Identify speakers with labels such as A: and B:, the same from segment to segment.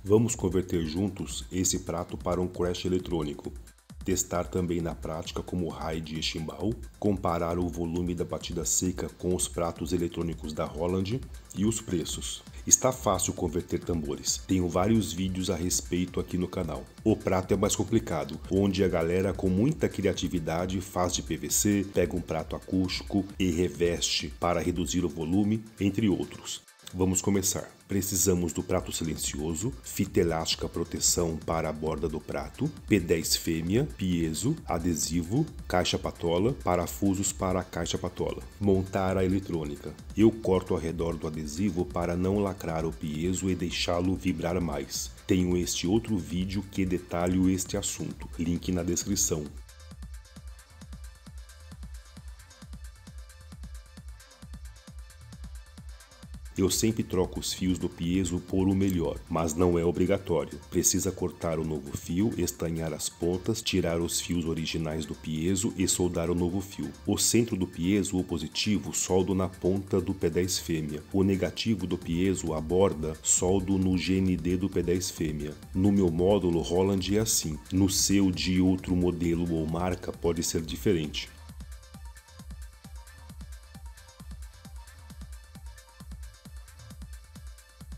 A: Vamos converter juntos esse prato para um crash eletrônico. Testar também na prática como RAID e chimbal, comparar o volume da batida seca com os pratos eletrônicos da Roland e os preços. Está fácil converter tambores, tenho vários vídeos a respeito aqui no canal. O prato é mais complicado, onde a galera com muita criatividade faz de PVC, pega um prato acústico e reveste para reduzir o volume, entre outros. Vamos começar. Precisamos do prato silencioso, fita elástica proteção para a borda do prato, P10 fêmea, piezo, adesivo, caixa patola, parafusos para a caixa patola. Montar a eletrônica. Eu corto ao redor do adesivo para não lacrar o piezo e deixá-lo vibrar mais. Tenho este outro vídeo que detalho este assunto, link na descrição. Eu sempre troco os fios do piezo por o melhor, mas não é obrigatório. Precisa cortar o novo fio, estanhar as pontas, tirar os fios originais do piezo e soldar o novo fio. O centro do piezo, o positivo, soldo na ponta do P10 fêmea. O negativo do piezo, a borda, soldo no GND do P10 fêmea. No meu módulo Roland é assim. No seu de outro modelo ou marca pode ser diferente.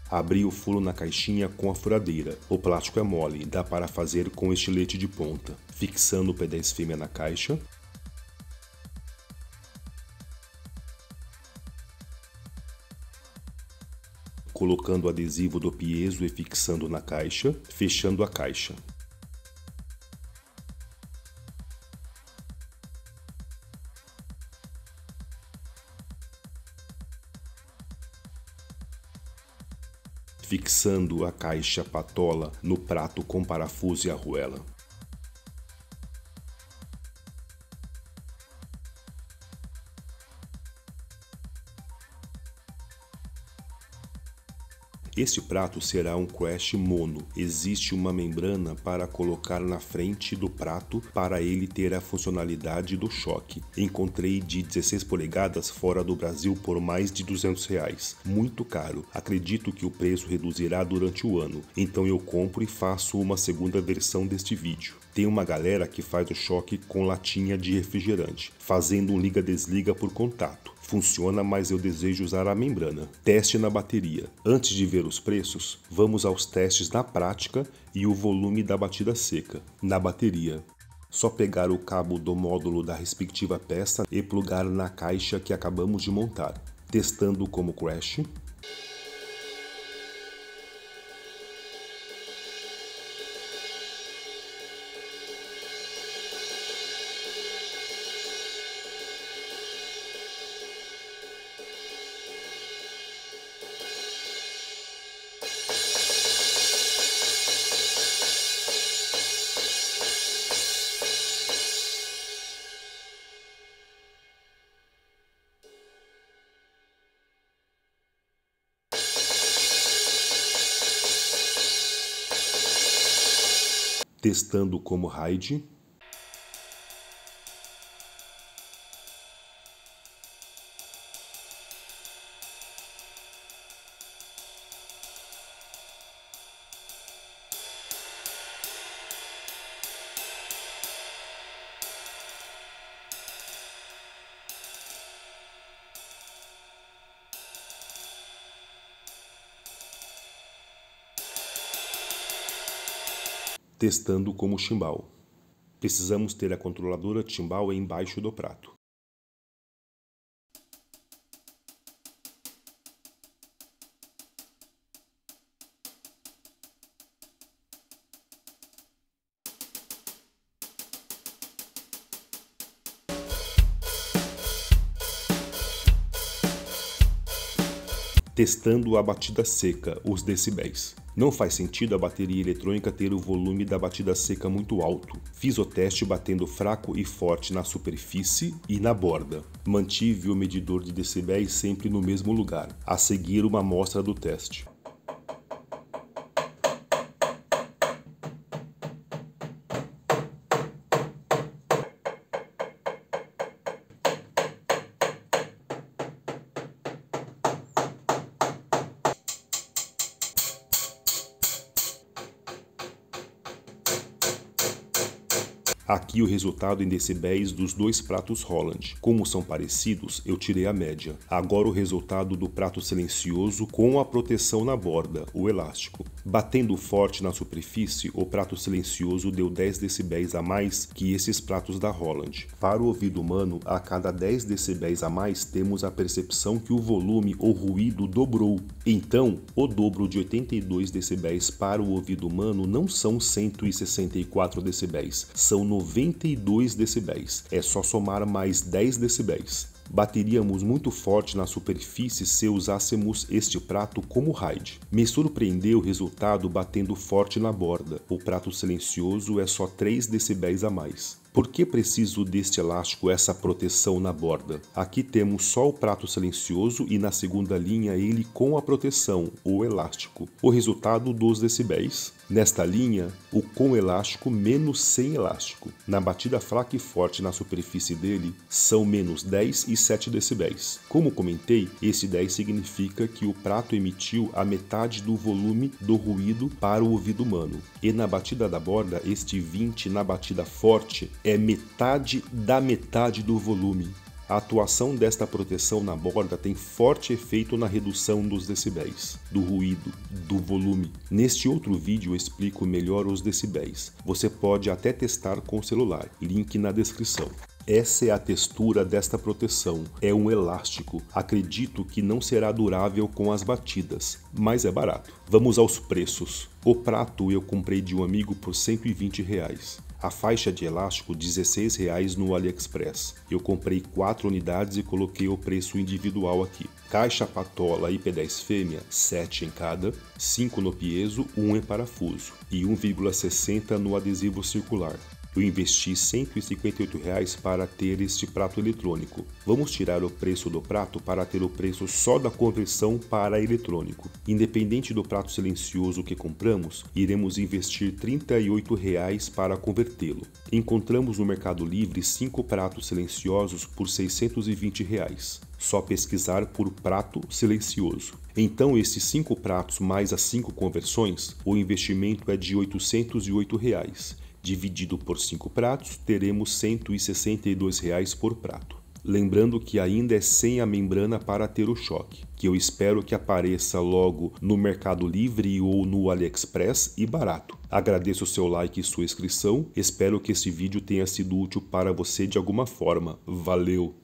A: Abri o furo na caixinha com a furadeira. O plástico é mole, dá para fazer com estilete de ponta. Fixando o P10 fêmea na caixa. Colocando o adesivo do piezo e fixando na caixa. Fechando a caixa. Fixando a caixa patola no prato com parafuso e arruela. Este prato será um crash mono. Existe uma membrana para colocar na frente do prato para ele ter a funcionalidade do choque. Encontrei de 16 polegadas fora do Brasil por mais de R$200. Muito caro. Acredito que o preço reduzirá durante o ano. Então eu compro e faço uma segunda versão deste vídeo. Tem uma galera que faz o choque com latinha de refrigerante, fazendo um liga-desliga por contato. Funciona, mas eu desejo usar a membrana. Teste na bateria. Antes de ver os preços, vamos aos testes na prática e o volume da batida seca. Na bateria, só pegar o cabo do módulo da respectiva peça e plugar na caixa que acabamos de montar. Testando como crash. Testando como RAID. Testando como chimbal. Precisamos ter a controladora chimbal embaixo do prato. Testando a batida seca, os decibéis. Não faz sentido a bateria eletrônica ter o volume da batida seca muito alto. Fiz o teste batendo fraco e forte na superfície e na borda. Mantive o medidor de decibéis sempre no mesmo lugar. A seguir, uma amostra do teste. Aqui o resultado em decibéis dos dois pratos Holland. Como são parecidos, eu tirei a média. Agora o resultado do prato silencioso com a proteção na borda, o elástico. Batendo forte na superfície, o prato silencioso deu 10 decibéis a mais que esses pratos da Holland. Para o ouvido humano, a cada 10 decibéis a mais temos a percepção que o volume ou ruído dobrou. Então, o dobro de 82 decibéis para o ouvido humano não são 164 decibéis, são 92 decibéis. É só somar mais 10 decibéis. Bateríamos muito forte na superfície se usássemos este prato como RAID. Me surpreendeu o resultado batendo forte na borda. O prato silencioso é só 3 decibéis a mais. Por que preciso deste elástico, essa proteção na borda? Aqui temos só o prato silencioso e na segunda linha ele com a proteção, o elástico. O resultado, 2 decibéis. Nesta linha, o com elástico menos sem elástico. Na batida fraca e forte na superfície dele, são menos 10 e 7 decibéis. Como comentei, esse 10 significa que o prato emitiu a metade do volume do ruído para o ouvido humano. E na batida da borda, este 20 na batida forte é metade da metade do volume. A atuação desta proteção na borda tem forte efeito na redução dos decibéis, do ruído, do volume. Neste outro vídeo eu explico melhor os decibéis. Você pode até testar com o celular, link na descrição. Essa é a textura desta proteção, é um elástico. Acredito que não será durável com as batidas, mas é barato. Vamos aos preços. O prato eu comprei de um amigo por R$120. A faixa de elástico R$16 no AliExpress. Eu comprei 4 unidades e coloquei o preço individual aqui. Caixa patola IP10 fêmea, 7 em cada, 5 no piezo, 1 em parafuso e 1,60 no adesivo circular. Eu investi R$158 para ter este prato eletrônico. Vamos tirar o preço do prato para ter o preço só da conversão para eletrônico. Independente do prato silencioso que compramos, iremos investir R$38 para convertê-lo. Encontramos no Mercado Livre 5 pratos silenciosos por R$620. Só pesquisar por prato silencioso. Então, esses 5 pratos mais as 5 conversões, o investimento é de R$808. Dividido por 5 pratos, teremos R$162 por prato. Lembrando que ainda é sem a membrana para ter o choque, que eu espero que apareça logo no Mercado Livre ou no AliExpress e barato. Agradeço o seu like e sua inscrição, espero que esse vídeo tenha sido útil para você de alguma forma. Valeu!